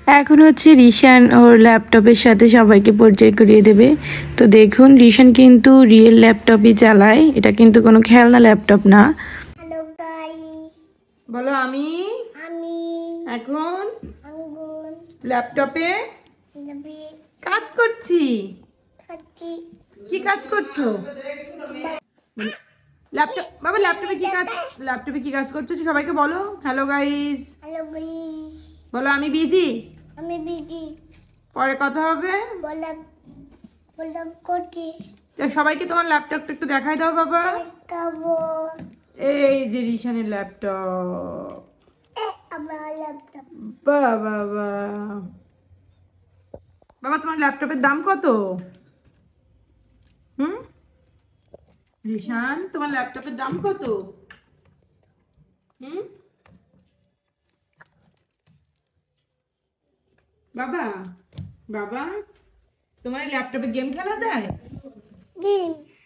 এখন হচ্ছে রিশান ওর ল্যাপটপের সাথে সবাইকে পরিচয় করিয়ে দেবে। তো দেখুন রিশান কিন্তু রিয়েল ল্যাপটপই চালায়, এটা কিন্তু কোনো খেলনা ল্যাপটপ না। হ্যালো গাইস, বলো আমি এখন ল্যাপটপে কাজ করছি। কি কাজ করছো? ল্যাপটপ বাবা ল্যাপটপে কি কাজ করছো সবাইকে বলো। হ্যালো গাইস বলো আমি বিজি, পরে কথা হবে। সবাইকে তোমার ল্যাপটপটা একটু দেখাই দাও বাবা। এই যে রিশানের ল্যাপটপ। বাবা বাবা তোমার ল্যাপটপের দাম কত? রিশান তোমার ল্যাপটপের দাম কত? বাবা বাবা তোমার ল্যাপটপে গেম খেলা যায়?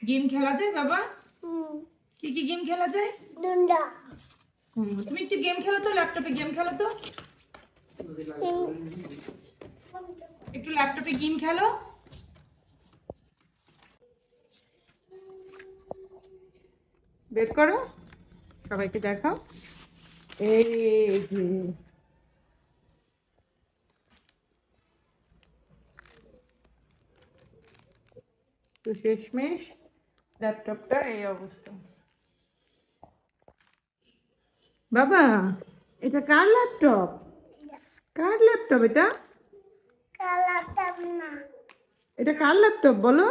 গেম খেলা যায় বাবা? কি কি গেম খেলা যায়? তুমি একটু গেম খেলো তো, ল্যাপটপে গেম খেলো তো, একটু ল্যাপটপে গেম খেলো। বের করো, সবাইকে দেখাও। এই যে তো শেষমেশ ল্যাপটপটার এই অবস্থা। বাবা এটা কার ল্যাপটপ? কার ল্যাপটপ এটা? এটা কার ল্যাপটপ বলো?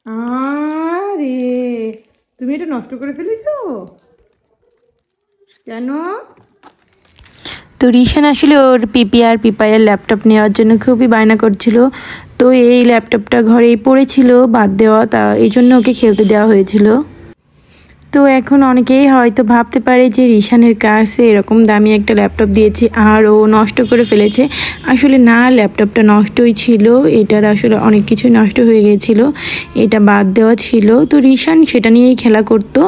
আরে তুমি এটা নষ্ট করে ফেলেছো কেন? তো রিশান আসলে ওর পিপি আর পিপাইয়ের ল্যাপটপ নেওয়ার জন্য খুবই বায়না করছিল। তো এই ল্যাপটপটা ঘরেই পড়েছিল বাদ দেওয়া, তা এই জন্য ওকে খেলতে দেওয়া হয়েছিল। তো এখন অনেকেই হয়তো ভাবতে পারে যে রিশানের কাছে এরকম দামি একটা ল্যাপটপ দিয়েছি আর ও নষ্ট করে ফেলেছে। আসলে না, ল্যাপটপটা নষ্টই ছিল, এটার আসলে অনেক কিছুই নষ্ট হয়ে গিয়েছিল, এটা বাদ দেওয়া ছিল। তো রিশান সেটা নিয়েই খেলা করতো।